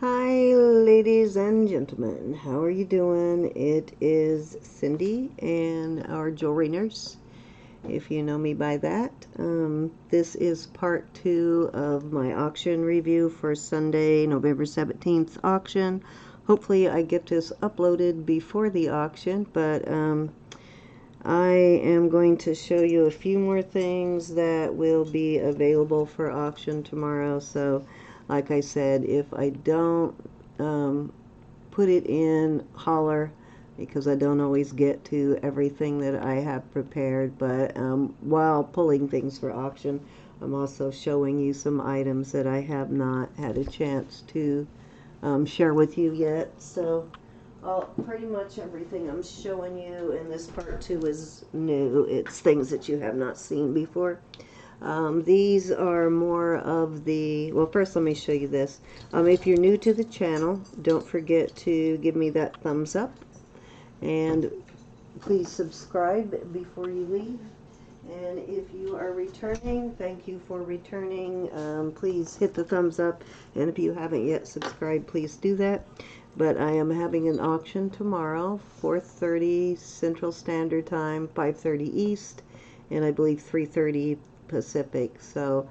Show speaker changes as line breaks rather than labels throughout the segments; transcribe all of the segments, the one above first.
Hi, ladies and gentlemen. How are you doing? It is Cindy and our jewelry nurse, if you know me by that. This is part 2 of my auction review for Sunday, November 17th auction. Hopefully I get this uploaded before the auction, but I am going to show you a few more things that will be available for auction tomorrow. So, like I said, if I don't put it in, holler, because I don't always get to everything that I have prepared. But while pulling things for auction, I'm also showing you some items that I have not had a chance to share with you yet. So pretty much everything I'm showing you in this part 2 is new. It's things that you have not seen before. These are more of the, well, first let me show you this. If you're new to the channel, don't forget to give me that thumbs up, and please subscribe before you leave. And if you are returning, thank you for returning. Please hit the thumbs up, and if you haven't yet subscribed, please do that. But I am having an auction tomorrow, 4:30 Central Standard Time, 5:30 East, and I believe 3:30 Pacific. So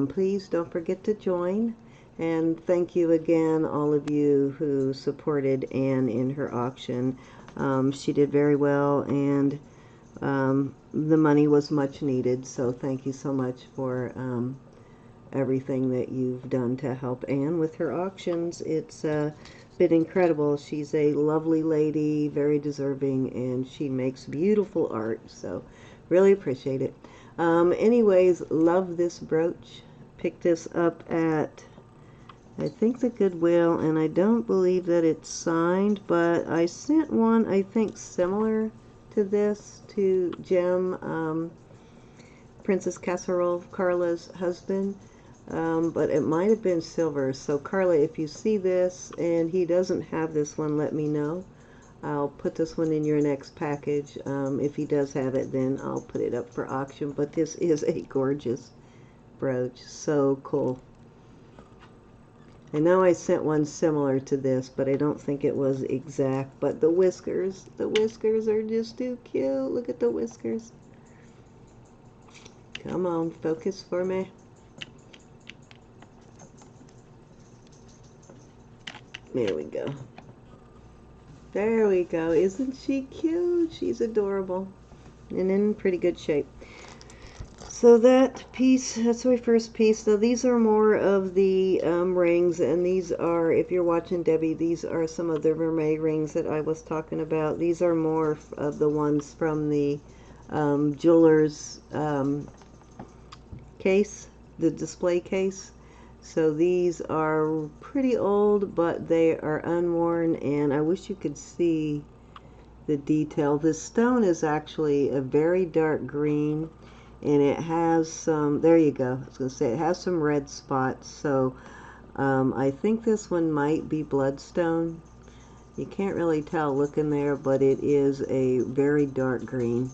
please don't forget to join. And thank you again, all of you who supported Anne in her auction. She did very well, and the money was much needed. So thank you so much for everything that you've done to help Anne with her auctions. It's been incredible. She's a lovely lady, very deserving, and she makes beautiful art. So really appreciate it. Anyways, love this brooch. Picked this up at, I think, the Goodwill, and I don't believe that it's signed, but I sent one, I think, similar to this to Jem, Princess Casserole, Carla's husband, but it might have been silver. So Carla, if you see this and he doesn't have this one, let me know. I'll put this one in your next package. If he does have it, then I'll put it up for auction. But this is a gorgeous brooch. So cool. I know I sent one similar to this, but I don't think it was exact. But the whiskers are just too cute. Look at the whiskers. Come on, focus for me. There we go. There we go. Isn't she cute? She's adorable and in pretty good shape. So that piece, that's my first piece. So these are more of the rings, and these are, if you're watching Debbie, these are some of the vermeil rings that I was talking about. These are more of the ones from the jeweler's case, the display case. So these are pretty old, but they are unworn, and I wish you could see the detail. This stone is actually a very dark green, and it has some, there you go, I was going to say, it has some red spots. So I think this one might be bloodstone. You can't really tell looking there, but it is a very dark green.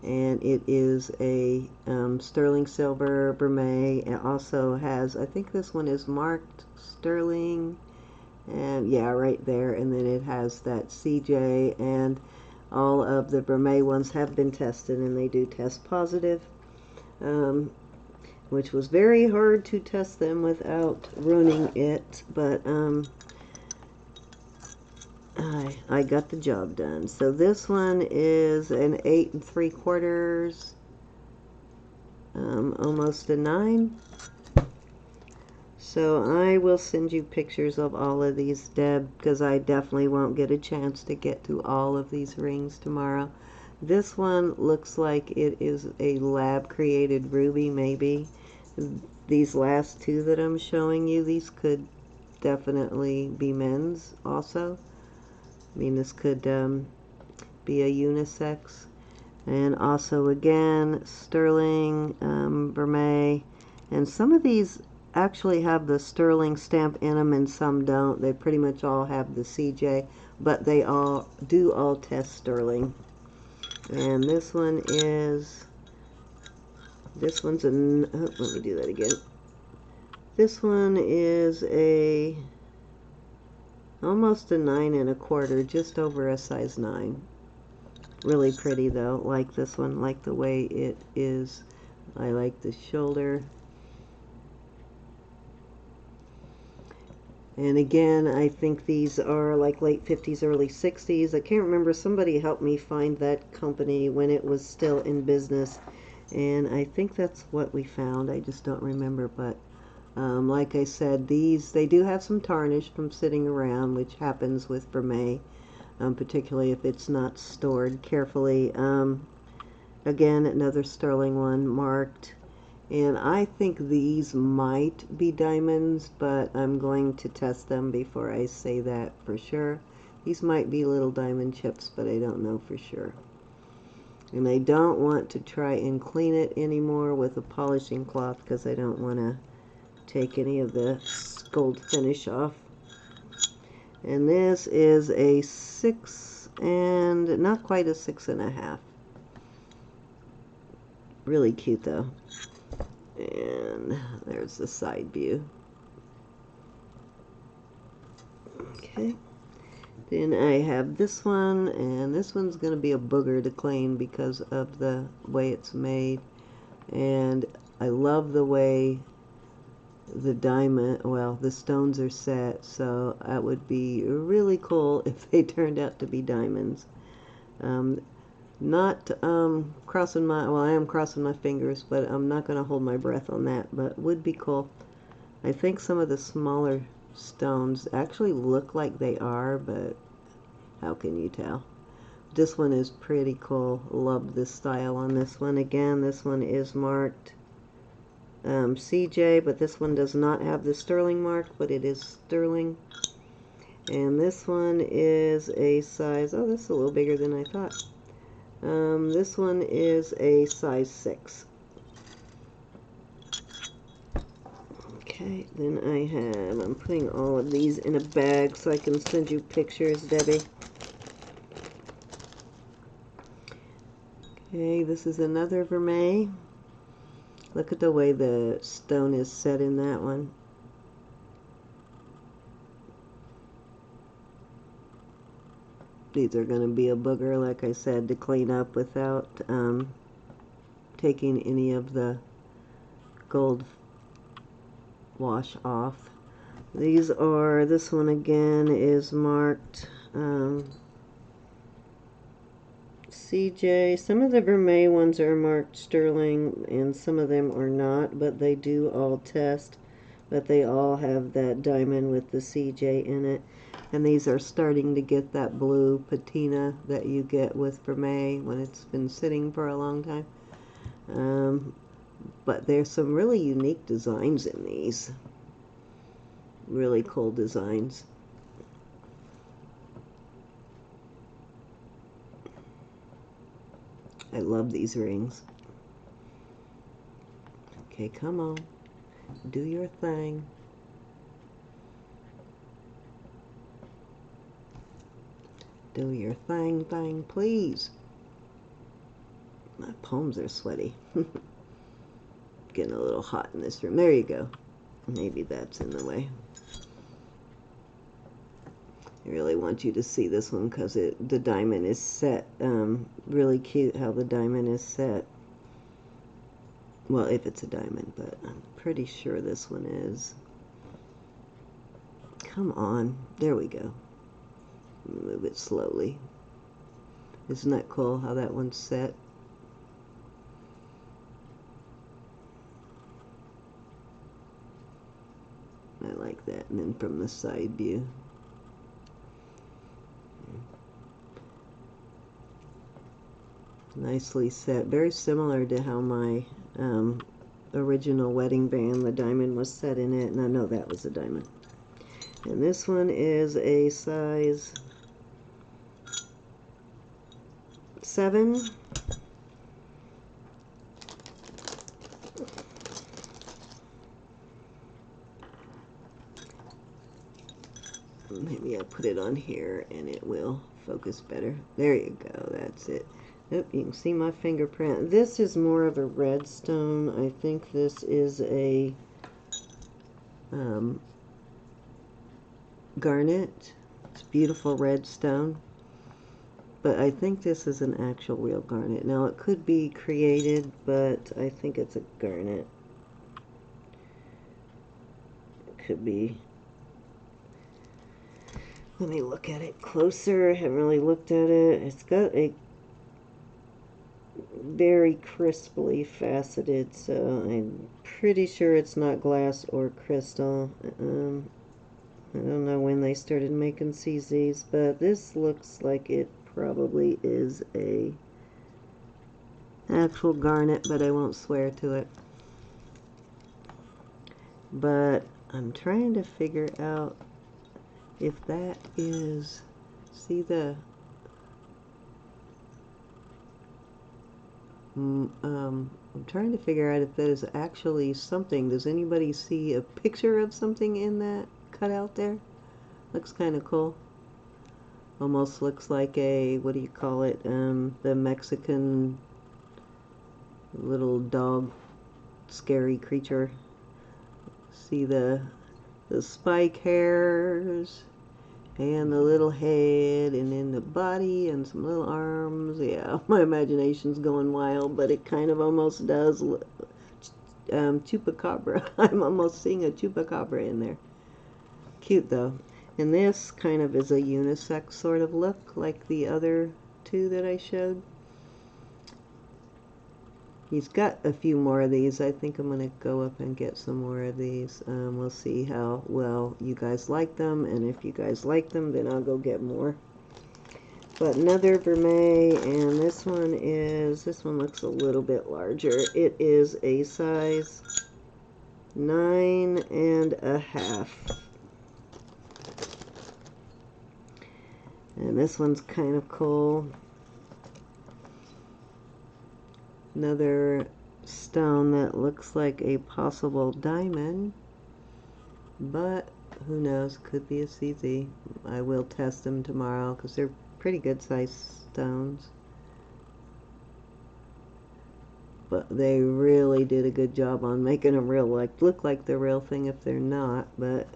And it is a sterling silver vermeil. It also has, I think this one is marked sterling, and yeah, right there. And then it has that CJ, and all of the vermeil ones have been tested, and they do test positive, which was very hard to test them without ruining it, but I got the job done. So this one is an 8 3/4, almost a 9. So I will send you pictures of all of these, Deb, because I definitely won't get a chance to get to all of these rings tomorrow. This one looks like it is a lab created ruby, maybe. These last two that I'm showing you, these could definitely be men's also. I mean, this could be a unisex. And also, again, sterling, vermeil. And some of these actually have the sterling stamp in them, and some don't. They pretty much all have the CJ, but they all test sterling. And this one is, this one's a, oh, let me do that again. This one is a Almost a 9 1/4, just over a size 9. Really pretty though. Like this one, like the way it is. I like the shoulder. And again, I think these are like late 50s, early 60s. I can't remember. Somebody helped me find that company when it was still in business. And I think that's what we found. I just don't remember. But like I said, these, they do have some tarnish from sitting around, which happens with vermeil, particularly if it's not stored carefully. Again, another sterling one marked. And I think these might be diamonds, but I'm going to test them before I say that for sure. These might be little diamond chips, but I don't know for sure. And I don't want to try and clean it anymore with a polishing cloth because I don't want to take any of the gold finish off. And this is a 6 and not quite a 6 1/2. Really cute though. And there's the side view. Okay. Then I have this one, and this one's going to be a booger to clean because of the way it's made. And I love the way the diamond, well, the stones are set, so that would be really cool if they turned out to be diamonds. Not crossing my, well, I am crossing my fingers, but I'm not going to hold my breath on that, but would be cool. I think some of the smaller stones actually look like they are, but how can you tell? This one is pretty cool. Love this style on this one. Again, this one is marked CJ, but this one does not have the sterling mark, but it is sterling. And this one is a size, oh, this is a little bigger than I thought. This one is a size 6. Okay, then I'm putting all of these in a bag so I can send you pictures, Debbie. Okay, this is another vermeil. Look at the way the stone is set in that one. These are going to be a booger, like I said, to clean up without taking any of the gold wash off. These are, this one again is marked CJ. Some of the vermeil ones are marked sterling and some of them are not, but they do all test. But they all have that diamond with the CJ in it. And these are starting to get that blue patina that you get with vermeil when it's been sitting for a long time. But there's some really unique designs in these. Really cool designs. I love these rings. Okay, come on. Do your thing. Do your thing, please. My palms are sweaty. Getting a little hot in this room. There you go. Maybe that's in the way. I really want you to see this one because the diamond is set. Really cute how the diamond is set. Well, if it's a diamond, but I'm pretty sure this one is. Come on. There we go. Move it slowly. Isn't that cool how that one's set? I like that. And then from the side view. Nicely set. Very similar to how my original wedding band, the diamond was set in it. And I know that was a diamond. And this one is a size 7. Maybe I'll put it on here and it will focus better. There you go. That's it. Yep, you can see my fingerprint. This is more of a red stone. I think this is a garnet. It's beautiful red stone. But I think this is an actual real garnet. Now it could be created, but I think it's a garnet. It could be. Let me look at it closer. I haven't really looked at it. It's got a very crisply faceted, so I'm pretty sure it's not glass or crystal. I don't know when they started making CZs, but this looks like it probably is a actual garnet, but I won't swear to it. But I'm trying to figure out if that is, see the I'm trying to figure out if that is actually something. Does anybody see a picture of something in that cutout there? Looks kind of cool. Almost looks like a, what do you call it? The Mexican little dog, scary creature. See the spike hairs and the little head and then the body and some little arms. Yeah, my imagination's going wild, but it kind of almost does. Chupacabra. I'm almost seeing a chupacabra in there. Cute though. And this kind of is a unisex sort of look, like the other two that I showed. He's got a few more of these. I think I'm going to go up and get some more of these. We'll see how well you guys like them, and if you guys like them, then I'll go get more. But another vermeil, and this one looks a little bit larger. It is a size 9.5. And this one's kind of cool. Another stone that looks like a possible diamond, but who knows, could be a CZ. I will test them tomorrow because they're pretty good sized stones. But they really did a good job on making them real, like look like the real thing if they're not. But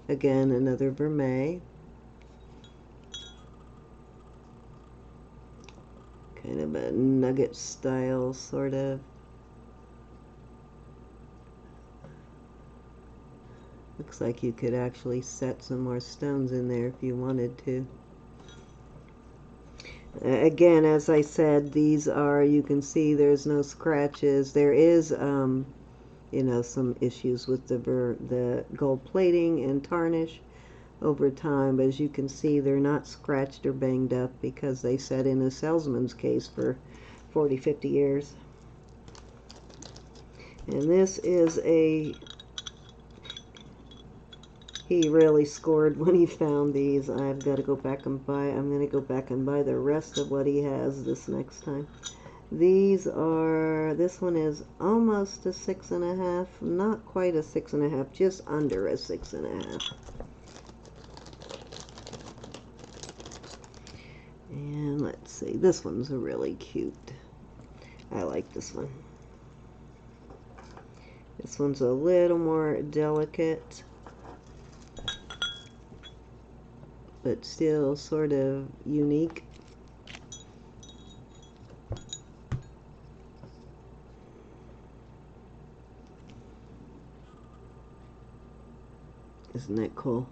again, another vermeil. Kind of a nugget style, sort of. Looks like you could actually set some more stones in there if you wanted to. Again, as I said, these are, you can see there's no scratches. There is, you know, some issues with the gold plating and tarnish over time, but as you can see, they're not scratched or banged up because they sat in a salesman's case for 40-50 years. And this is a, he really scored when he found these. I've got to go back and buy, I'm going to go back and buy the rest of what he has this next time. These are, this one is almost a 6.5, not quite a 6.5, just under a 6.5. And let's see, this one's really cute. I like this one. This one's a little more delicate, but still sort of unique. Isn't that cool?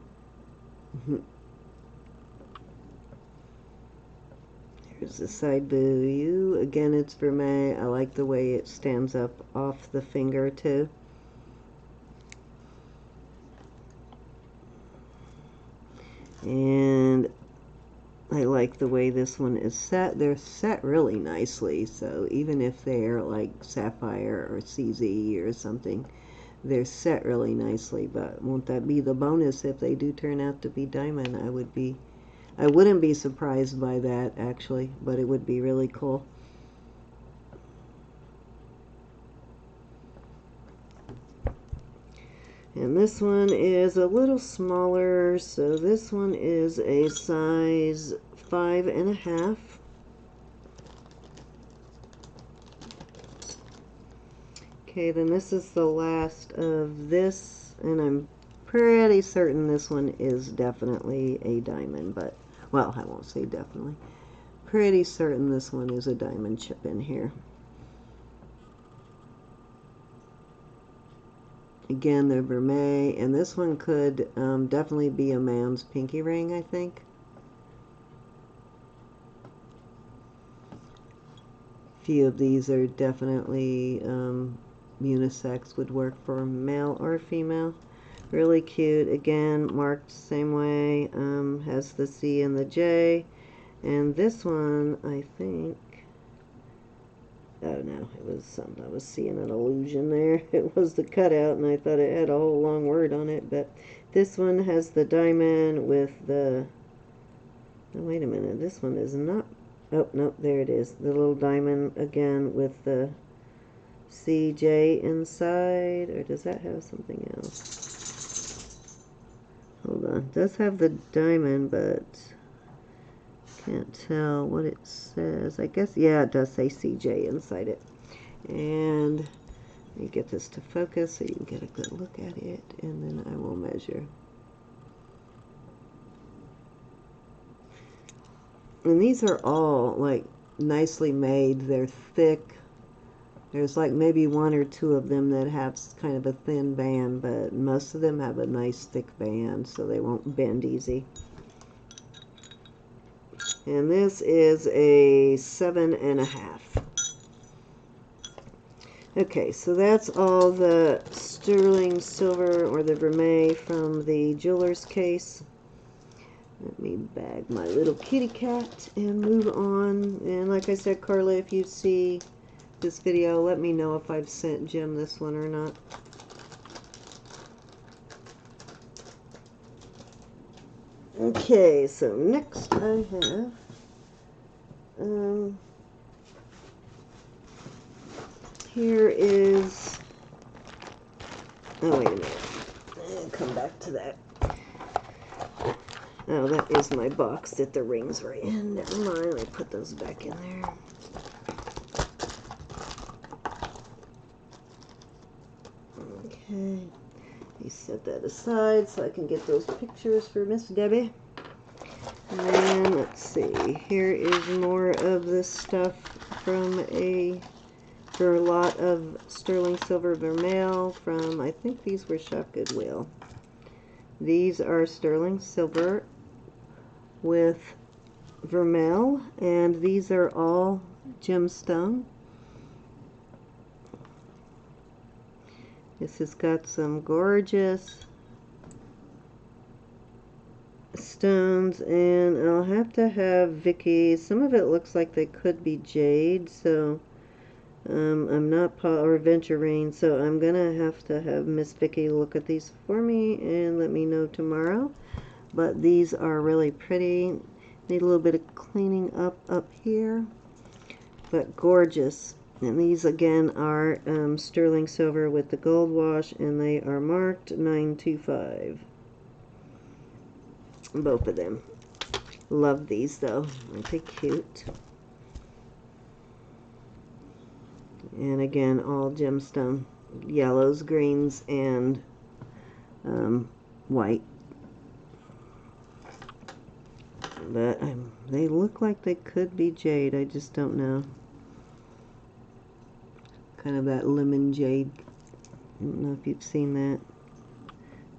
Here's the side view. Again, it's vermeil. I like the way it stands up off the finger too. And I like the way this one is set. They're set really nicely, so even if they're like sapphire or CZ or something, they're set really nicely. But won't that be the bonus if they do turn out to be diamond? I wouldn't be surprised by that actually, but it would be really cool. And this one is a little smaller, so this one is a size 5.5. Okay, then this is the last of this, and I'm pretty certain this one is definitely a diamond, but, well, I won't say definitely. Pretty certain this one is a diamond chip in here. Again, the vermeil, and this one could definitely be a man's pinky ring, I think. A few of these are definitely unisex, would work for male or female. Really cute. Again, marked same way. Has the C and the J. And this one, I think, oh no, it was something, I was seeing an illusion there. It was the cutout, and I thought it had a whole long word on it, but this one has the diamond with the, oh, wait a minute, this one is not, oh, no, there it is, the little diamond again with the CJ inside, or does that have something else? Hold on, it does have the diamond, but can't tell what it says. I guess, yeah, it does say CJ inside it. And let me get this to focus so you can get a good look at it, and then I will measure. And these are all like nicely made. They're thick. There's like maybe one or two of them that have kind of a thin band, but most of them have a nice thick band, so they won't bend easy. And this is a 7.5. Okay, so that's all the sterling silver or the vermeil from the jeweler's case. Let me bag my little kitty cat and move on. And like I said, Carla, if you see this video, let me know if I've sent Jim this one or not. Okay, so next I have here is, oh wait a minute, I'll come back to that. Oh, that is my box that the rings were in. Never mind, I put those back in there. Okay, you set that aside so I can get those pictures for Miss Debbie. And let's see, here is more of this stuff from a lot of sterling silver vermeil from, I think these were Shop Goodwill. These are sterling silver with vermeil, and these are all gemstone. This has got some gorgeous stones, and I'll have to have Vicky, some of it looks like they could be jade, so I'm not, or aventurine, so I'm gonna have to have Miss Vicky look at these for me and let me know tomorrow. But these are really pretty. Need a little bit of cleaning up here, but gorgeous. And these again are sterling silver with the gold wash, and they are marked 925. Both of them. Love these though. Aren't they cute? And again, all gemstone, yellows, greens, and white. But they look like they could be jade. I just don't know. Kind of that lemon jade. I don't know if you've seen that.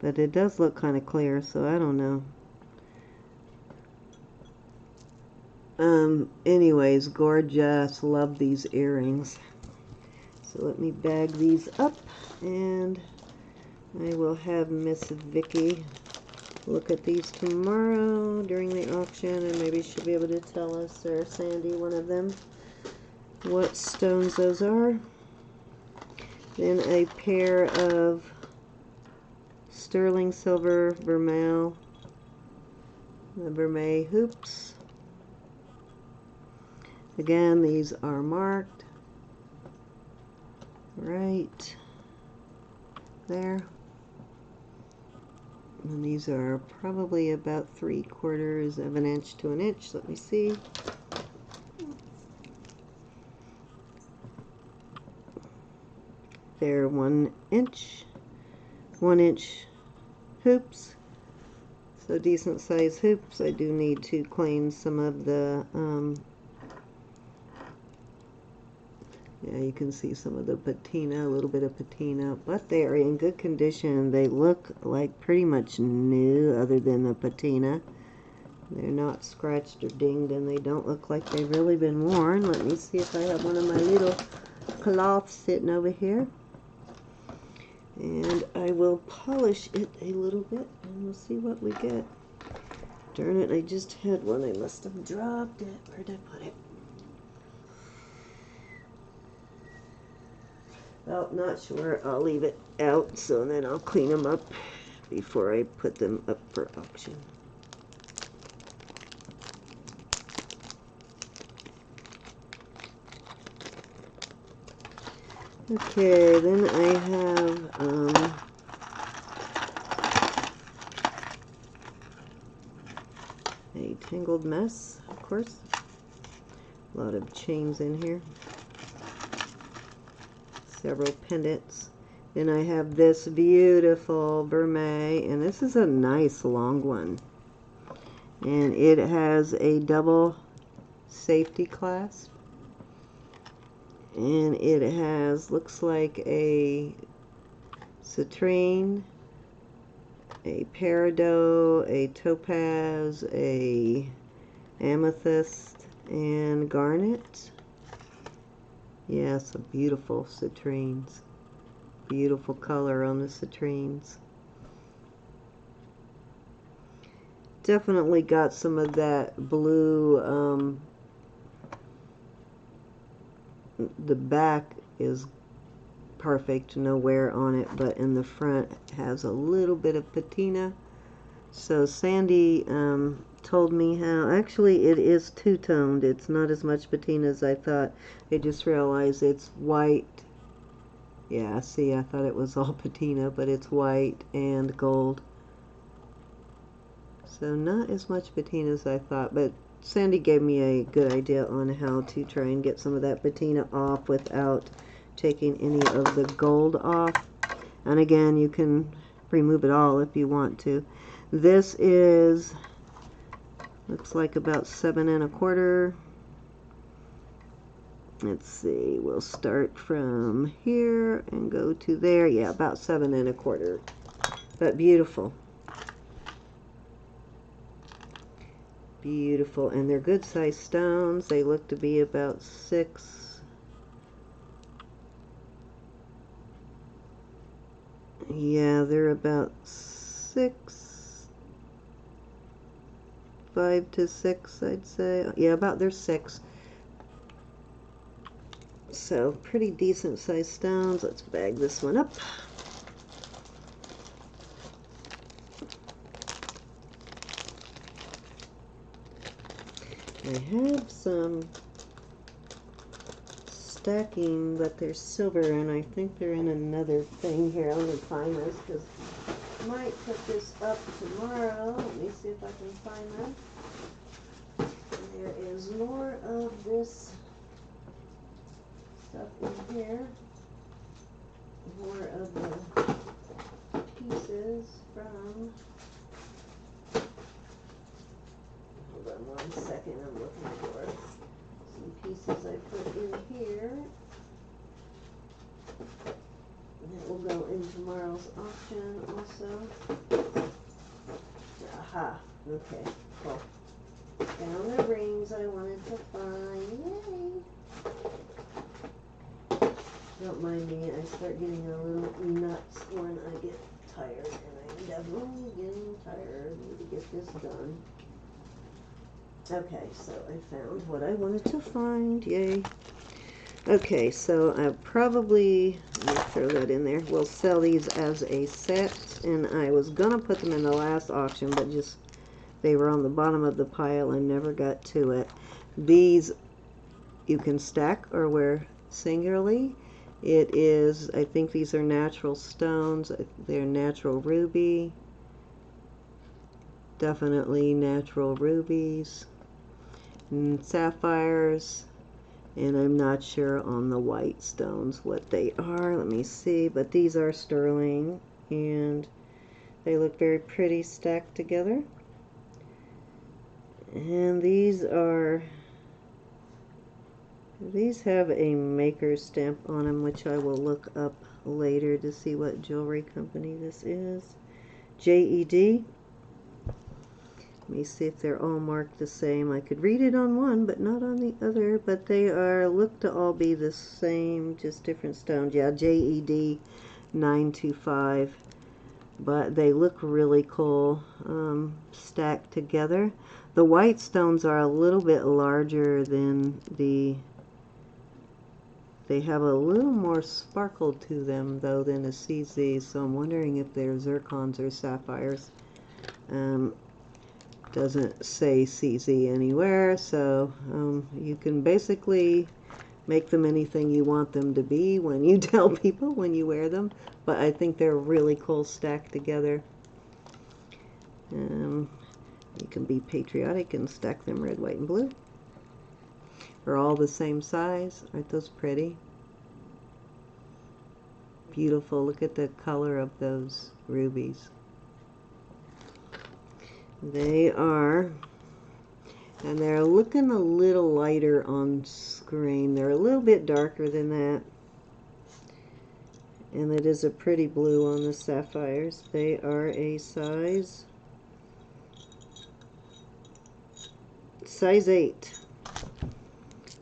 But it does look kind of clear, so I don't know. Anyways, gorgeous. Love these earrings. So let me bag these up, and I will have Miss Vicky look at these tomorrow during the auction, and maybe she'll be able to tell us, or Sandy, one of them, what stones those are. Then a pair of sterling silver vermeil, the vermeil hoops. Again, these are marked right there, and these are probably about 3/4 of an inch to an inch. Let me see. They're 1 inch, 1 inch hoops. So decent size hoops. I do need to clean some of the, yeah, you can see some of the patina, a little bit of patina, but they are in good condition. They look like pretty much new other than the patina. They're not scratched or dinged, and they don't look like they've really been worn. Let me see if I have one of my little cloths sitting over here. And I will polish it a little bit, and we'll see what we get. Darn it, I just had one. I must have dropped it. Where'd I put it? Well, not sure. I'll leave it out, so then I'll clean them up before I put them up for auction. Okay, then I have a tangled mess, of course. A lot of chains in here. Several pendants. Then I have this beautiful vermeil, and this is a nice long one. And it has a double safety clasp. And it has, looks like a citrine, a peridot, a topaz, a amethyst, and garnet. Yeah, some beautiful citrines. Beautiful color on the citrines. Definitely got some of that blue, the back is perfect, no wear on it, but in the front has a little bit of patina. So Sandy told me how, actually it is two-toned. It's not as much patina as I thought. I just realized it's white. Yeah, see, I thought it was all patina, but it's white and gold. So not as much patina as I thought, but Sandy gave me a good idea on how to try and get some of that patina off without taking any of the gold off. And again, you can remove it all if you want to. This is, looks like about 7 1/4. Let's see, we'll start from here and go to there. Yeah, about 7 1/4. But beautiful. Beautiful, and they're good sized stones. They look to be about 6. Yeah, they're about 6, 5 to 6, I'd say. Yeah, about they're 6. So pretty decent sized stones. Let's bag this one up. I have some stacking, but they're silver, and I think they're in another thing here. Let me find this, because I might put this up tomorrow. Let me see if I can find them. And there is more of this stuff in here. More of the pieces from... Hold on one second, I'm looking for some pieces I put in here. That will go in tomorrow's auction also. Aha, okay, cool. Found the rings I wanted to find, yay! Don't mind me, I start getting a little nuts when I get tired, and I'm definitely getting tired. I need to get this done. Okay, so I found what I wanted to find, yay. Okay, so I probably, let me throw that in there, we'll sell these as a set, and I was gonna put them in the last auction, but just, they were on the bottom of the pile and never got to it. These you can stack or wear singularly. It is, I think these are natural stones, they're natural ruby, definitely natural rubies, and sapphires, and I'm not sure on the white stones what they are. Let me see, but these are sterling, and They look very pretty stacked together. And these have a maker stamp on them, which I will look up later to see what jewelry company this is. JED. Let me see if they're all marked the same. I could read it on one, but not on the other. But they look to all be the same, just different stones. Yeah, JED 925. But they look really cool stacked together. The white stones are a little bit larger than they have a little more sparkle to them though than a CZ, so I'm wondering if they're zircons or sapphires. Doesn't say CZ anywhere, so you can basically make them anything you want them to be when you tell people when you wear them, but I think they're really cool stacked together. You can be patriotic and stack them red, white, and blue. They're all the same size. Aren't those pretty? Beautiful. Look at the color of those rubies. They are, and they're looking a little lighter on screen. They're a little bit darker than that. And it is a pretty blue on the sapphires. They are a size 8.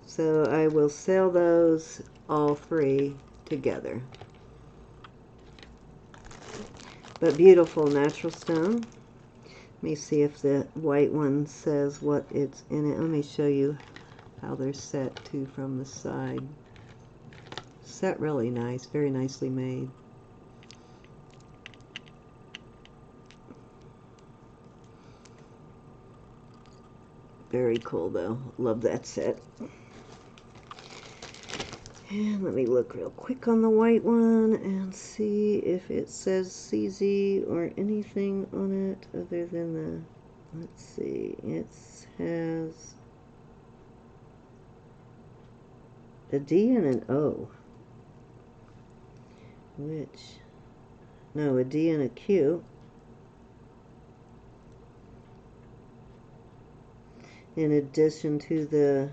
So I will sell those all 3 together. But beautiful natural stone. Let me see if the white one says what it's in it. Let me show you how they're set too from the side. Set really nice, very nicely made. Very cool though. Love that set. And let me look real quick on the white one and see if it says CZ or anything on it other than the, let's see, it has a D and an O. No, a D and a Q. In addition to the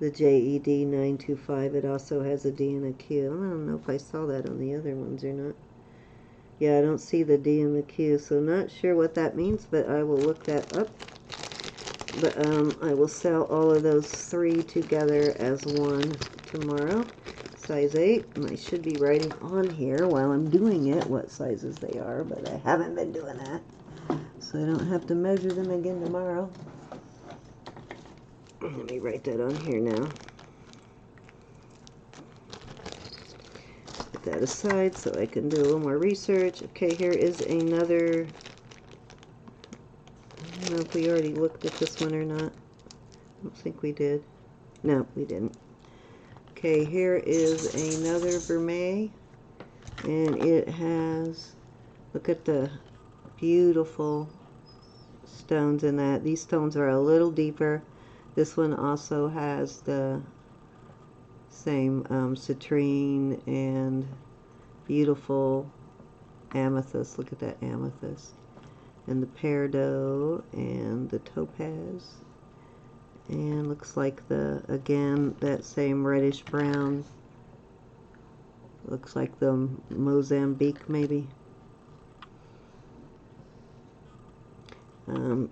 JED 925, it also has a D and a Q. I don't know if I saw that on the other ones or not. Yeah, I don't see the D and the Q, so not sure what that means, but I will look that up. But I will sell all of those 3 together as one tomorrow. Size 8, and I should be writing on here while I'm doing it what sizes they are, but I haven't been doing that, so I don't have to measure them again tomorrow. Let me write that on here now. Put that aside so I can do a little more research. Okay, here is another. I don't know if we already looked at this one or not. I don't think we did. No, we didn't. Okay, here is another vermeil, and it has, look at the beautiful stones in that. These stones are a little deeper. This one also has the same citrine and beautiful amethyst. Look at that amethyst. And the peridot and the topaz. And looks like again, that same reddish brown. Looks like the Mozambique maybe.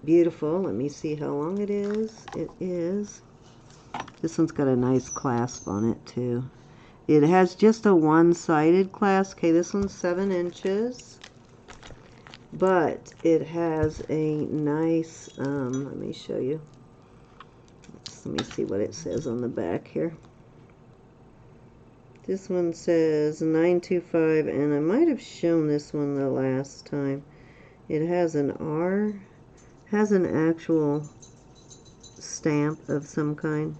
Beautiful. Let me see how long it is. It is. This one's got a nice clasp on it too. It has just a one-sided clasp. Okay, this one's 7 inches. But it has a nice, let me show you. Let me see what it says on the back here. This one says 925, and I might have shown this one the last time. It has an R, has an actual stamp of some kind.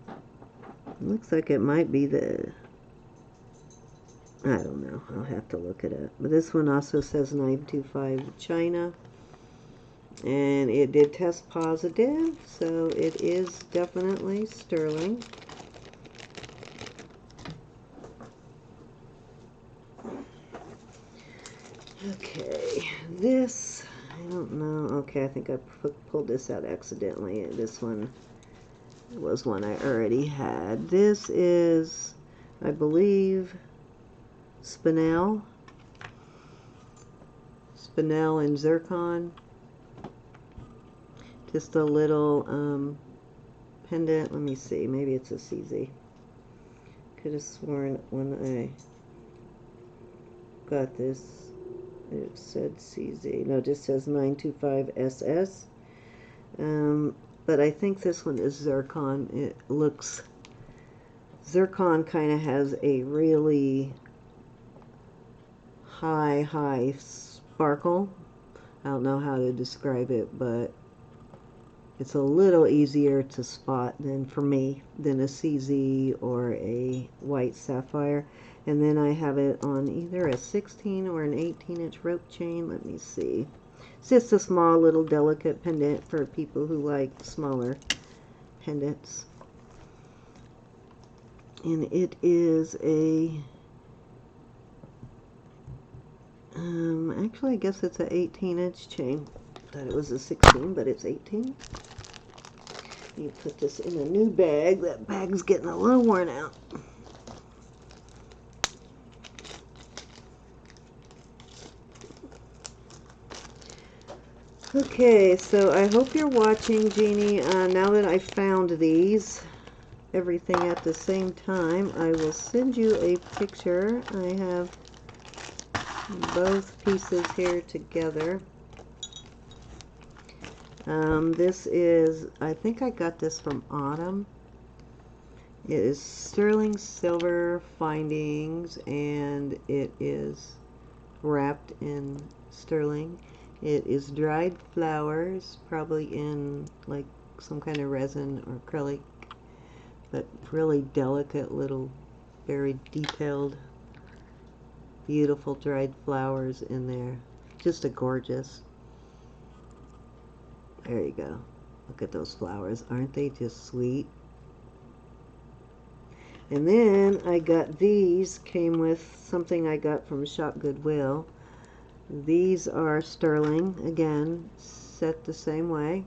It looks like it might be I don't know, I'll have to look it up. But this one also says 925 China. And it did test positive, so it is definitely sterling. this, I don't know. Okay, I think I pulled this out accidentally. This one was one I already had. This is, I believe, spinel and zircon. Just a little pendant. Let me see. Maybe it's a CZ. Could have sworn when I got this, it said CZ. No, it just says 925SS. But I think this one is zircon. It looks, zircon kind of has a really high sparkle. I don't know how to describe it, but it's a little easier to spot than, for me, than a CZ or a white sapphire. And then I have it on either a 16 or an 18-inch rope chain. Let me see. It's just a small little delicate pendant for people who like smaller pendants. And it is a, actually I guess it's an 18-inch chain. Thought it was a 16, but it's 18. You put this in a new bag. That bag's getting a little worn out. Okay, so I hope you're watching, Jeannie. Now that I found these, everything at the same time, I will send you a picture. I have both pieces here together. This is, I think I got this from Autumn. It is sterling silver findings, and it is wrapped in sterling. It is dried flowers, probably in like some kind of resin or acrylic, but really delicate little, very detailed, beautiful dried flowers in there. Just a gorgeous. There you go. Look at those flowers. Aren't they just sweet? And then I got these, came with something I got from Shop Goodwill. These are sterling, again, set the same way.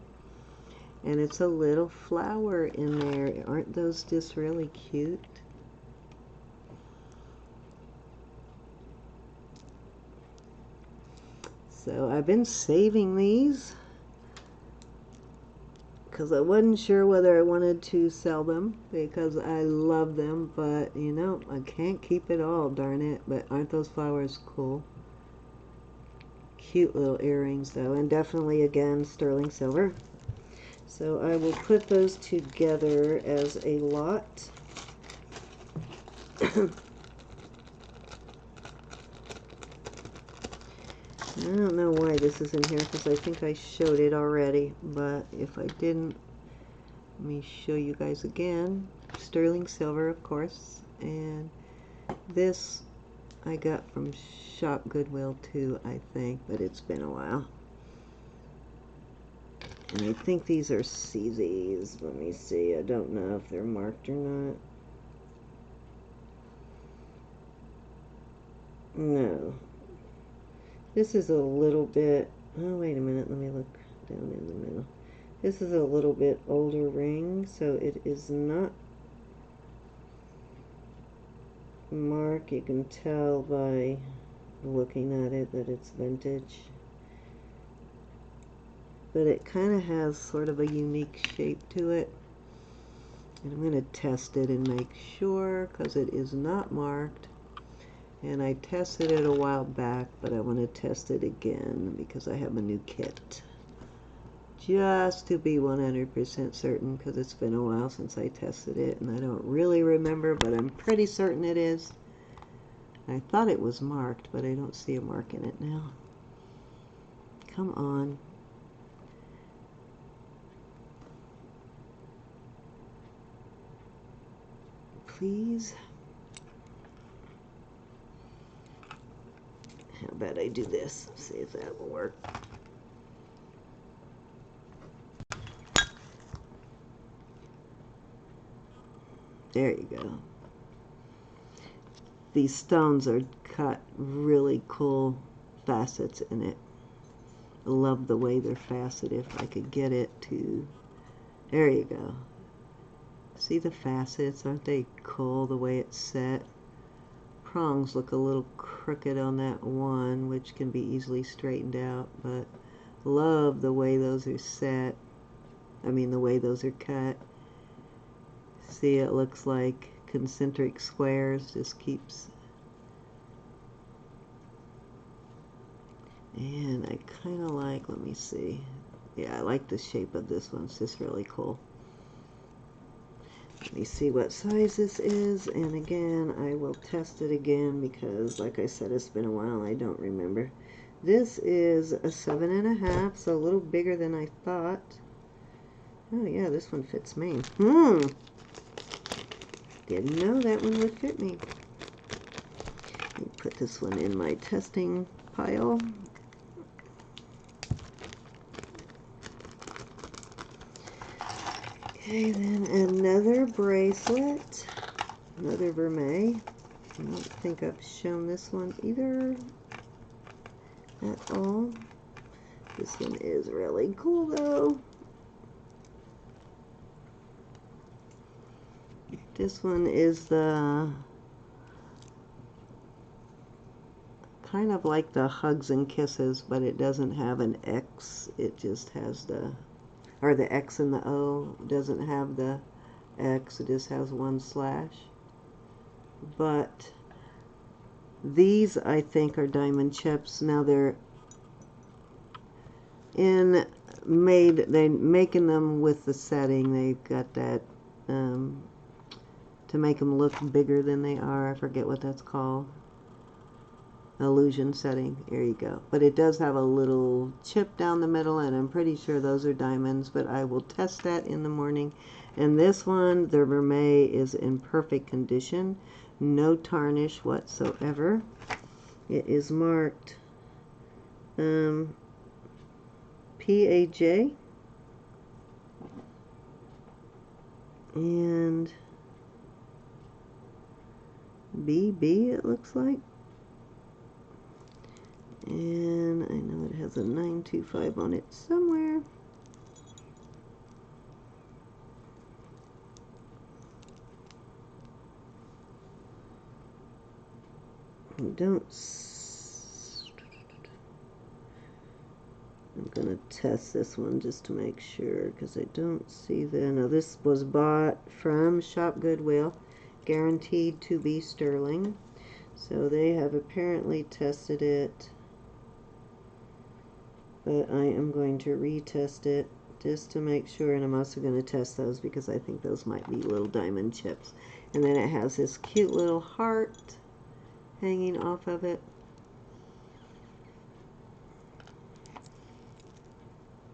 And it's a little flower in there. Aren't those just really cute? So I've been saving these because I wasn't sure whether I wanted to sell them because I love them, but you know, I can't keep it all, darn it. But aren't those flowers cool? Cute little earrings though, and definitely again sterling silver. So I will put those together as a lot. I don't know why this is in here because I think I showed it already, but if I didn't, let me show you guys again. Sterling silver, of course, and this I got from Shop Goodwill too, I think, but it's been a while. And I think these are CZs. Let me see. I don't know if they're marked or not. No. This is a little bit, oh wait a minute, let me look down in the middle. This is a little bit older ring, so it is not marked. You can tell by looking at it that it's vintage. But it kind of has sort of a unique shape to it. And I'm going to test it and make sure because it is not marked. And I tested it a while back, but I want to test it again because I have a new kit. Just to be 100% certain, because it's been a while since I tested it, and I don't really remember, but I'm pretty certain it is. I thought it was marked, but I don't see a mark in it now. Come on. Please. How about I do this? See if that will work. There you go. These stones are cut really cool facets in it. love the way they're faceted. If I could get it to, there you go. See the facets? Aren't they cool the way it's set? Prongs look a little crooked on that one, which can be easily straightened out, but love the way those are set. I mean, the way those are cut. See, it looks like concentric squares, just keeps. And I kind of like, let me see. Yeah, I like the shape of this one. It's just really cool. Let me see what size this is, and again, I will test it again because, like I said, it's been a while. I don't remember. This is a 7.5, so a little bigger than I thought. Oh yeah, this one fits me. Didn't know that one would fit me. Let me put this one in my testing pile. Okay, then another bracelet, another vermeil. I don't think I've shown this one either at all. This one is really cool though. This one is the kind of like the hugs and kisses, but it doesn't have an X. It just has the, or the X and the O doesn't have the X. It just has one slash. But these, I think, are diamond chips. Now they're they're making them with the setting. They've got that to make them look bigger than they are. I forget what that's called. Illusion setting. There you go. But it does have a little chip down the middle, and I'm pretty sure those are diamonds, but I will test that in the morning. And this one, the vermeil, is in perfect condition. No tarnish whatsoever. It is marked PAJ and BB, it looks like. And I know it has a 925 on it somewhere. I'm gonna test this one just to make sure, because I don't see the, no, this was bought from Shop Goodwill, guaranteed to be sterling. So they have apparently tested it, but I am going to retest it just to make sure, and I'm also going to test those because I think those might be little diamond chips. And then it has this cute little heart hanging off of it.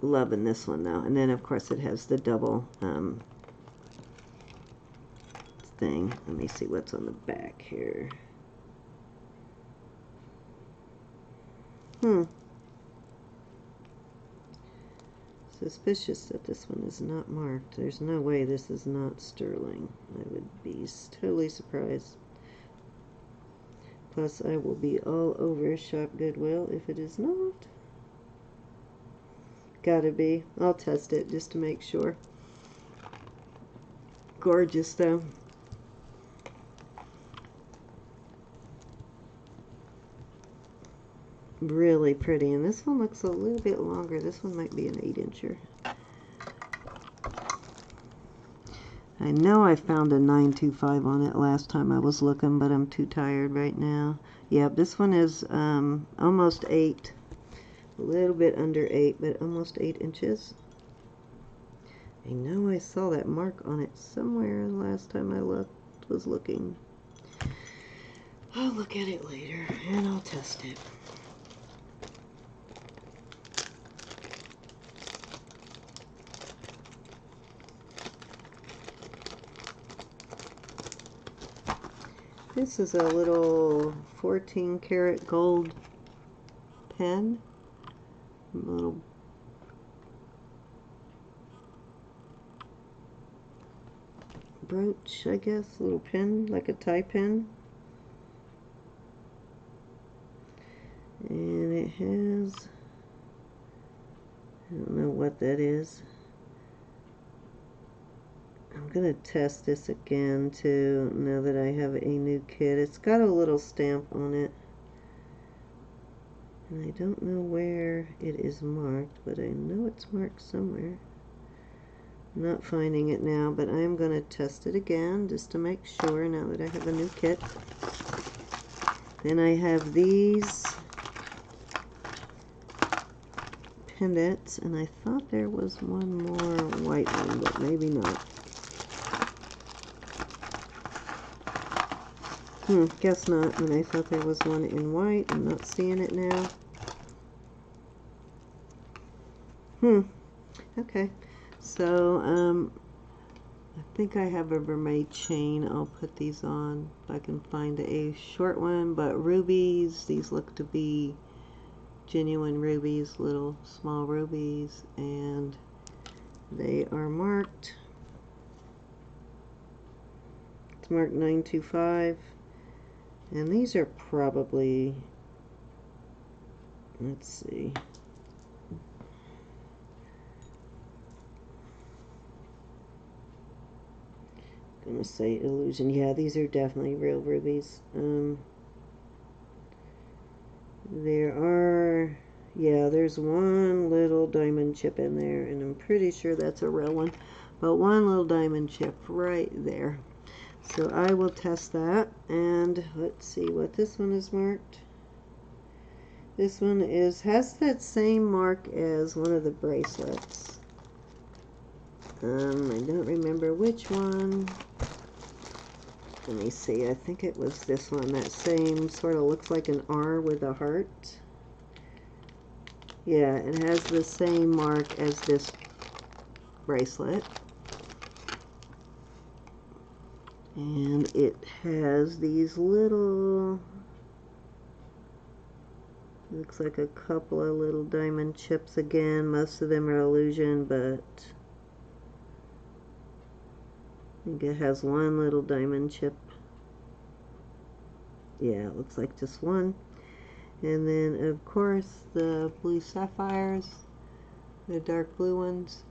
Loving this one though. And then of course it has the double thing. Let me see what's on the back here. Suspicious that this one is not marked. There's no way this is not sterling. I would be totally surprised. Plus I will be all over Shop Goodwill if it is not. Gotta be. I'll test it just to make sure. Gorgeous though. Really pretty. And this one looks a little bit longer. This one might be an 8-incher. I know I found a 925 on it last time I was looking, but I'm too tired right now. Yep, this one is almost 8. A little bit under 8, but almost 8 inches. I know I saw that mark on it somewhere the last time I was looking. I'll look at it later, and I'll test it. This is a little 14 karat gold pen. A little brooch, I guess. A little pin, like a tie pin. And it has I don't know what that is. I'm going to test this again too, now that I have a new kit. It's got a little stamp on it. And I don't know where it is marked, but I know it's marked somewhere. I'm not finding it now, but I'm going to test it again just to make sure now that I have a new kit. Then I have these pendants, and I thought there was one more white one, but maybe not. Guess not. And I thought there was one in white. I'm not seeing it now. Okay. So, I think I have a mermaid chain. I'll put these on if I can find a short one. But rubies, these look to be genuine rubies, little small rubies, and they are marked. It's marked 925. And these are probably, let's see, I'm gonna say illusion. Yeah, these are definitely real rubies. There's one little diamond chip in there, and I'm pretty sure that's a real one, but one little diamond chip right there. So I will test that, and let's see what this one is marked. This one has that same mark as one of the bracelets. I don't remember which one. Let me see, I think it was this one, that same sort of looks like an R with a heart. Yeah, it has the same mark as this bracelet. And it has these little, looks like a couple of little diamond chips again. Most of them are illusion, but I think it has one little diamond chip. Yeah, it looks like just one. And then, of course, the blue sapphires, the dark blue ones.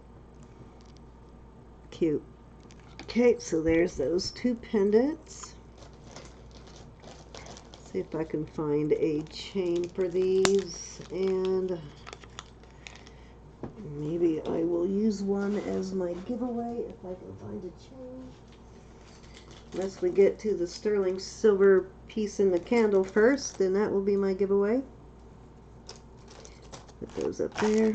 Cute. Okay, so there's those two pendants. See if I can find a chain for these, and maybe I will use one as my giveaway if I can find a chain. Unless we get to the sterling silver piece in the candle first, then that will be my giveaway. Put those up there.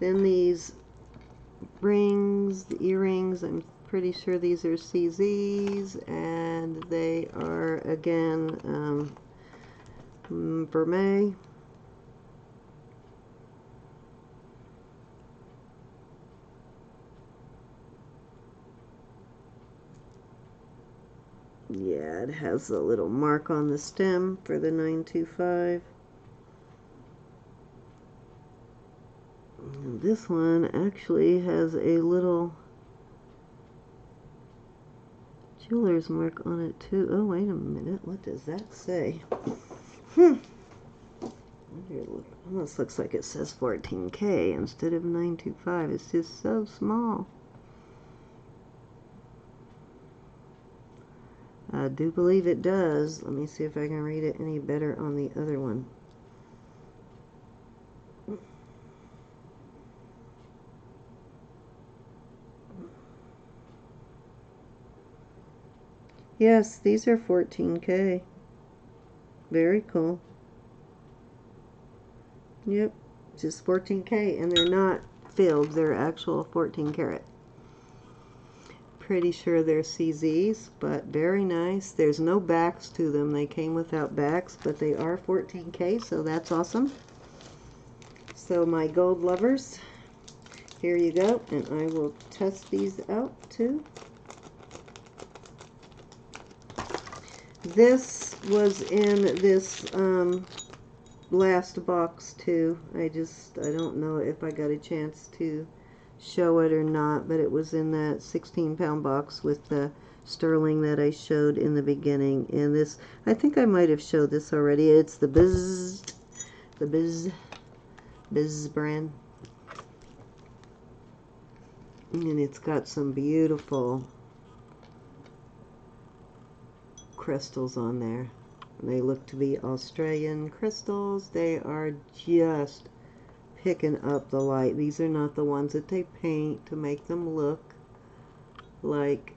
Then these rings, the earrings, I'm pretty sure these are CZs, and they are again vermeil. Yeah, it has a little mark on the stem for the 925. And this one actually has a little jeweler's mark on it too. Oh, wait a minute. What does that say? It almost looks like it says 14K instead of 925. It's just so small. I do believe it does. Let me see if I can read it any better on the other one. Yes, these are 14K. Very cool. Yep, just 14K, and they're not filled. They're actual 14 karat. Pretty sure they're CZs, but very nice. There's no backs to them. They came without backs, but they are 14K, so that's awesome. So my gold lovers, here you go, and I will test these out too. This was in this last box too. I don't know if I got a chance to show it or not, but it was in that 16-pound box with the sterling that I showed in the beginning. And this, I think I might have showed this already. It's the Biz brand. And it's got some beautiful crystals on there. They look to be Australian crystals. They are just picking up the light. These are not the ones that they paint to make them look like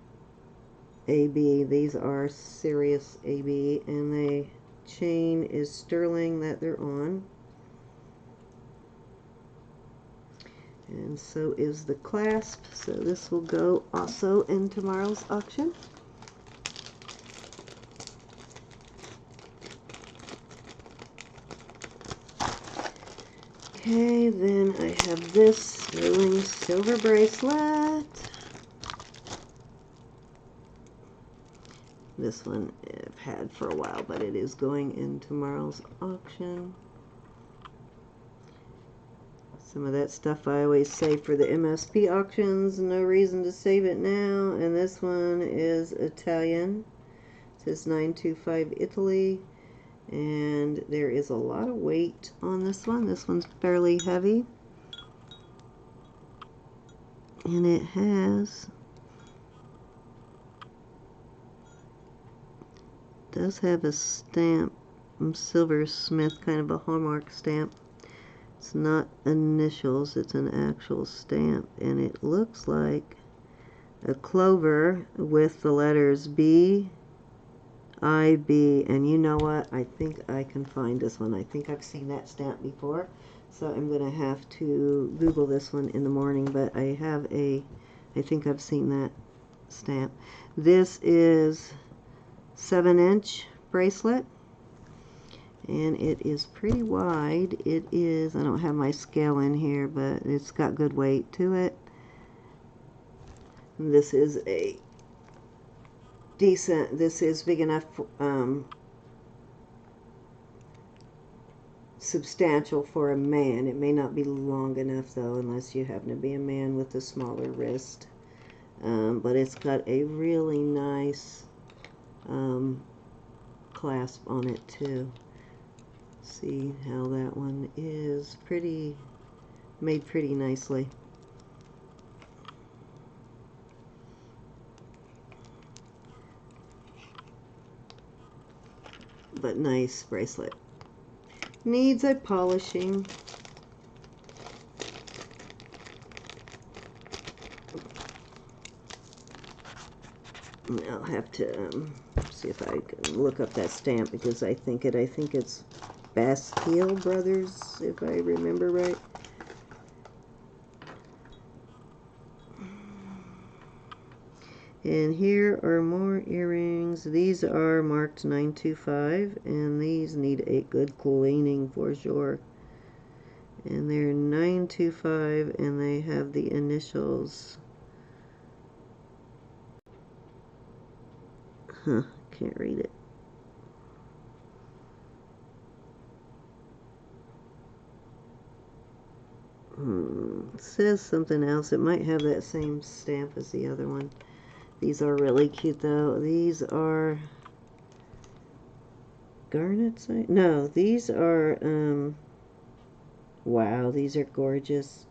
AB. These are serious AB, and the chain is sterling that they're on. And so is the clasp. So this will go also in tomorrow's auction. Okay, then I have this sterling silver bracelet. This one I've had for a while, but it is going in tomorrow's auction. Some of that stuff I always save for the MSP auctions. No reason to save it now. And this one is Italian. It says 925 Italy. And there is a lot of weight on this one. This one's fairly heavy. And it does have a stamp, silversmith, kind of a hallmark stamp. It's not initials, it's an actual stamp, and it looks like a clover with the letters B, I, B, and you know what? I think I can find this one. I think I've seen that stamp before, so I'm going to have to Google this one in the morning, but I think I've seen that stamp. This is 7-inch bracelet. And it is pretty wide. It is, I don't have my scale in here, but it's got good weight to it. This is a decent, this is big enough, substantial for a man. It may not be long enough though, unless you happen to be a man with a smaller wrist. But it's got a really nice clasp on it too. See how that one is made pretty nicely. But nice bracelet. Needs a polishing. I'll have to see if I can look up that stamp, because I think it's Bastille Brothers, if I remember right. And here are more earrings. These are marked 925, and these need a good cleaning for sure. And they're 925, and they have the initials. Can't read it. It says something else. It might have that same stamp as the other one. These are really cute though. These are garnets. No, these are wow, these are gorgeous.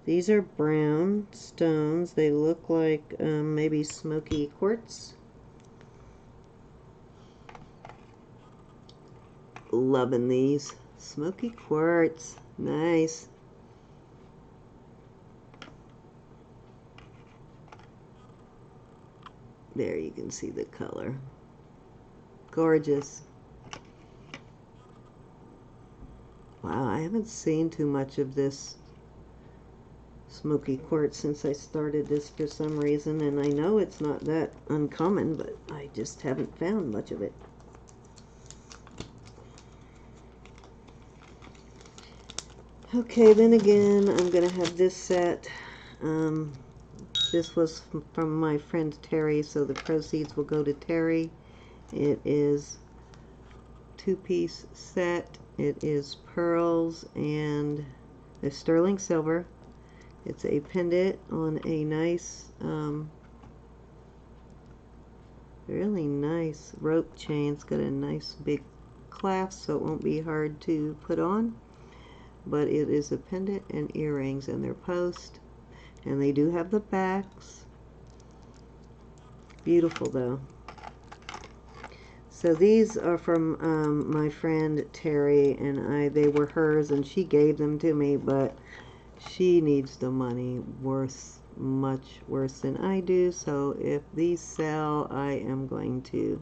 These are brown stones. They look like maybe smoky quartz. Loving these. Smoky quartz. Nice. There you can see the color. Gorgeous. Wow, I haven't seen too much of this smoky quartz since I started this for some reason, and I know it's not that uncommon, but I just haven't found much of it. Okay, then again, I'm going to have this set. This was from my friend Terry, so the proceeds will go to Terry. It is two-piece set. It is pearls and a sterling silver. It's a pendant on a nice, really nice rope chain. It's got a nice big clasp, so it won't be hard to put on. but it is a pendant and earrings, and they're post, and they do have the backs. Beautiful though. So these are from my friend Terry, and they were hers, and she gave them to me, but she needs the money much worse than I do. So if these sell, I am going to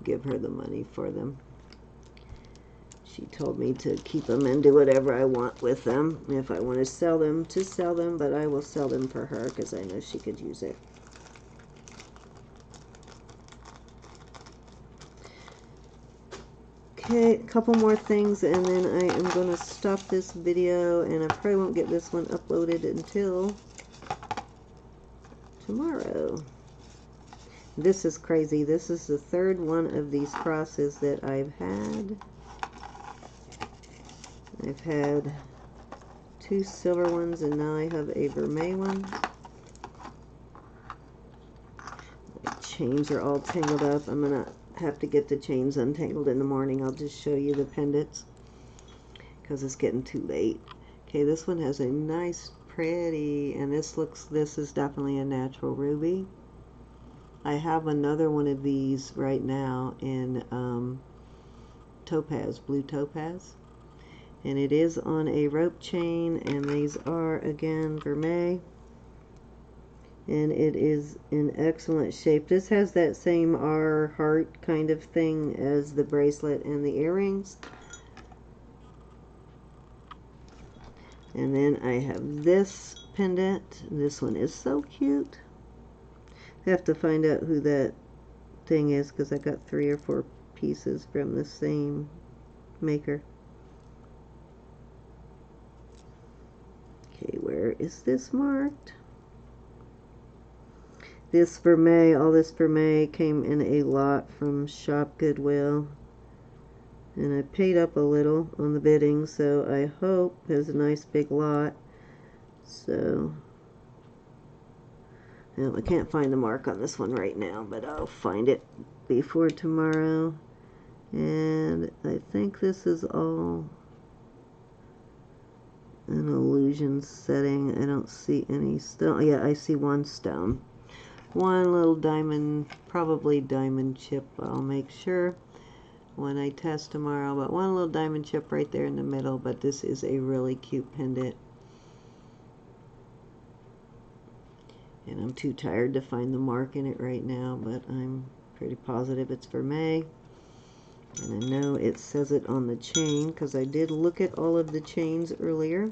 give her the money for them. She told me to keep them and do whatever I want with them. If I want to sell them, but I will sell them for her because I know she could use it. Okay, a couple more things, and then I am going to stop this video, and I probably won't get this one uploaded until tomorrow. This is crazy. This is the third one of these crosses that I've had. I've had 2 silver ones, and now I have a vermeil one. My chains are all tangled up. I'm going to have to get the chains untangled in the morning. I'll just show you the pendants because it's getting too late. Okay, this one has a nice pretty, and this is definitely a natural ruby. I have another one of these right now in topaz, blue topaz, and it is on a rope chain, and these are again vermeil, and it is in excellent shape. This has that same R heart kind of thing as the bracelet and the earrings. And then I have this pendant. This one is so cute. I have to find out who that thing is because I got 3 or 4 pieces from the same maker. Okay, where is this marked? This vermeil, all this vermeil came in a lot from Shop Goodwill. And I paid up a little on the bidding, so I hope there's a nice big lot. So, I can't find the mark on this one right now, but I'll find it before tomorrow. And I think this is all an illusion setting. I don't see any stone. Yeah, I see one stone. One little diamond, probably diamond chip. I'll make sure when I test tomorrow, but one little diamond chip right there in the middle. But this is a really cute pendant, and I'm too tired to find the mark in it right now, but I'm pretty positive it's vermeil, and I know it says it on the chain because I did look at all of the chains earlier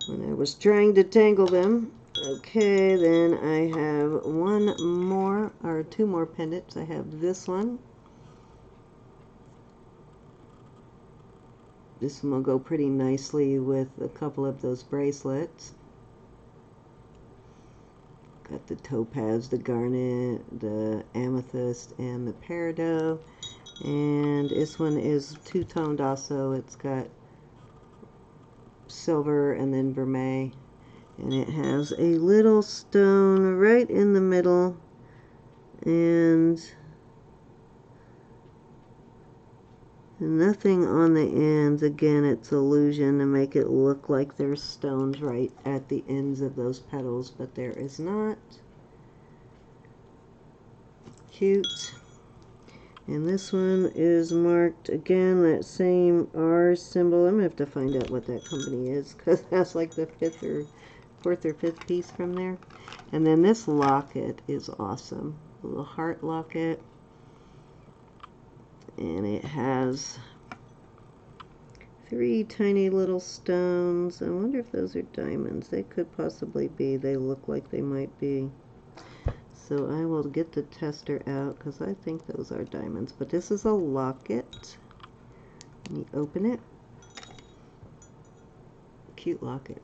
when I was trying to tangle them. Okay, then I have 2 more pendants. I have this one. This one will go pretty nicely with a couple of those bracelets. Got the topaz, the garnet, the amethyst, and the peridot. And this one is two-toned also. It's got silver and then vermeil. And it has a little stone right in the middle, and nothing on the ends. Again, it's illusion to make it look like there's stones right at the ends of those petals, but there is not. Cute. And this one is marked again, that same R symbol. I'm gonna have to find out what that company is because that's like the 4th or 5th piece from there. And then this locket is awesome. A little heart locket. And it has 3 tiny little stones. I wonder if those are diamonds. They could possibly be. They look like they might be. So I will get the tester out because I think those are diamonds. But this is a locket. Let me open it. Cute locket.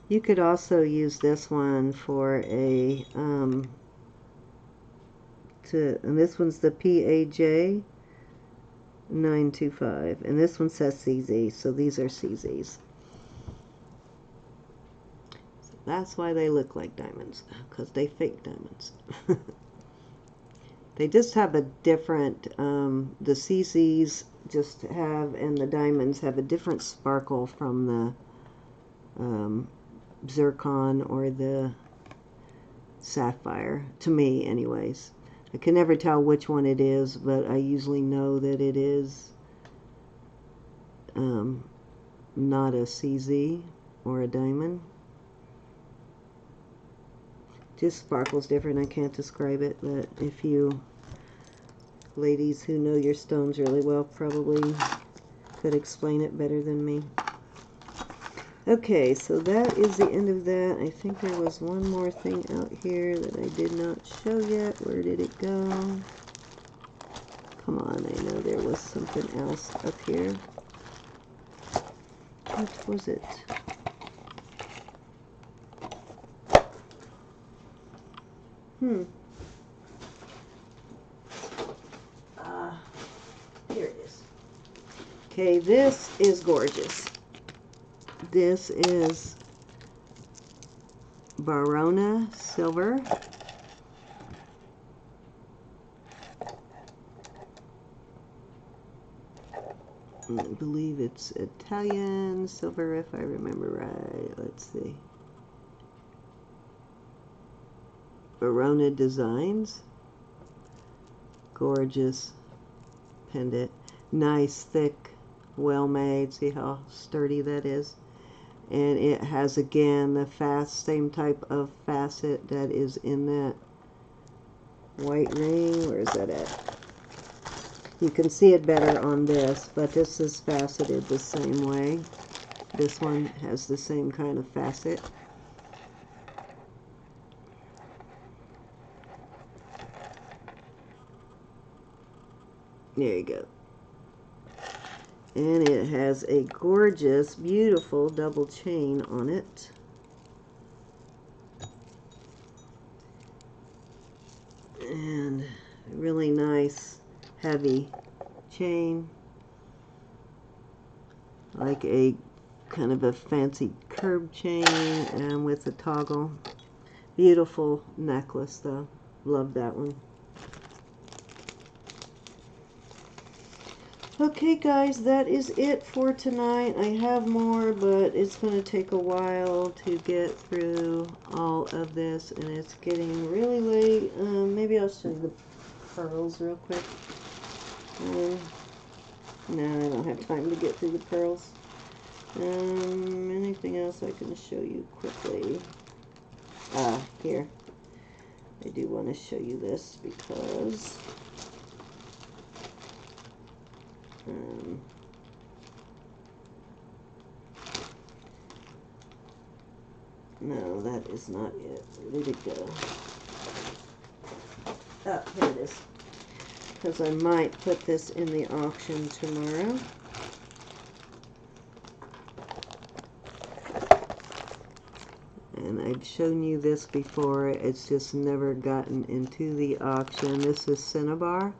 You could also use this one for a, and this one's the PAJ 925, and this one says CZ, so these are CZs. That's why they look like diamonds, because they fake diamonds. They just have a different, the CCs just have, and the diamonds have a different sparkle from the zircon or the sapphire, to me anyways. I can never tell which one it is, but I usually know that it is not a CZ or a diamond. Just sparkles different. I can't describe it, but if you ladies who know your stones really well probably could explain it better than me. Okay, so that is the end of that. I think there was one more thing out here that I did not show yet. Where did it go? Come on, I know there was something else up here. What was it? Here it is. Okay, this is gorgeous. This is Barona silver. I believe it's Italian silver, if I remember right. Let's see. Barona Designs. Gorgeous pendant. Nice, thick, well made. See how sturdy that is? And it has, again, the same type of facet that is in that white ring. Where is that at? You can see it better on this, but this is faceted the same way. This one has the same kind of facet. There you go. And it has a gorgeous, beautiful double chain on it. And really nice, heavy chain. Like a kind of a fancy curb chain and with a toggle. Beautiful necklace though. Love that one. Okay guys, that is it for tonight. I have more, but it's going to take a while to get through all of this, and it's getting really late. Maybe I'll show you the pearls real quick. No, I don't have time to get through the pearls. Anything else I can show you quickly? Here. I do want to show you this because no, that is not it. Where did it go? Oh, here it is. Because I might put this in the auction tomorrow. And I've shown you this before. It's just never gotten into the auction. This is Cinnabar.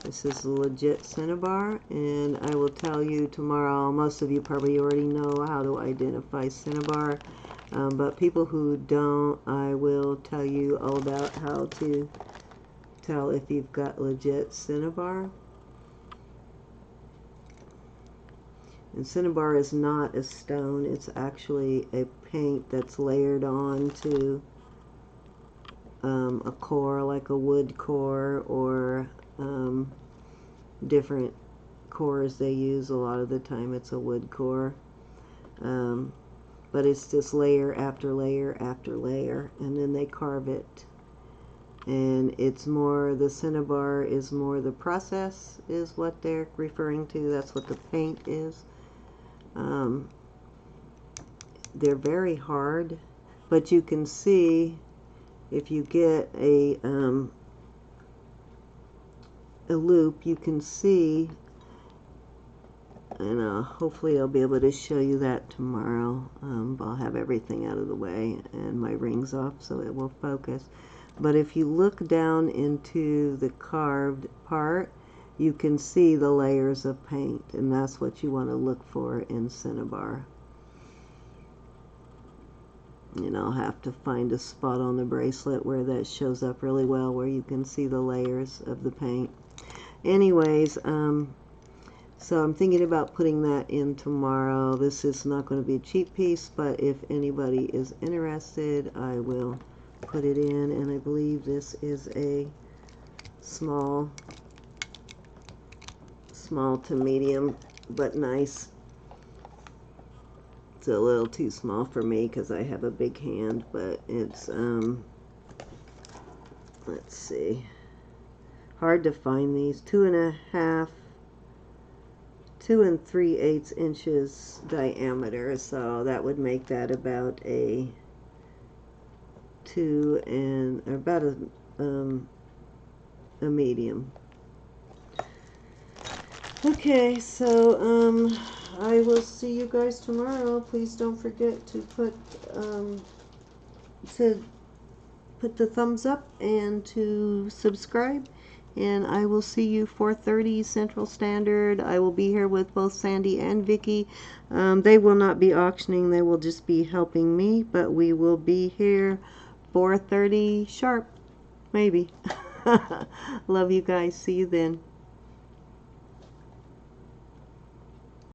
This is legit Cinnabar, and I will tell you tomorrow. Most of you probably already know how to identify Cinnabar, but people who don't, I will tell you all about how to tell if you've got legit Cinnabar. And Cinnabar is not a stone, it's actually a paint that's layered on to a core, like a wood core, or different cores they use. A lot of the time it's a wood core, but it's just layer after layer after layer, and then they carve it. And it's more, the Cinnabar is more the process is what they're referring to. That's what the paint is. They're very hard, but you can see if you get a loop, you can see, and hopefully I'll be able to show you that tomorrow. I'll have everything out of the way and my rings off so it will focus. But if you look down into the carved part, you can see the layers of paint, and that's what you want to look for in Cinnabar. And I'll have to find a spot on the bracelet where that shows up really well, where you can see the layers of the paint. Anyways, so I'm thinking about putting that in tomorrow. This is not going to be a cheap piece, but if anybody is interested, I will put it in. And I believe this is a small to medium, but nice. It's a little too small for me because I have a big hand, but it's, let's see, hard to find these. 2 3/8 inches diameter, so that would make that about a a medium. Okay, so I will see you guys tomorrow. Please don't forget to put the thumbs up and to subscribe. And I will see you 4:30 Central Standard. I will be here with both Sandy and Vicky. They will not be auctioning. They will just be helping me. But we will be here 4:30 sharp. Maybe. Love you guys. See you then.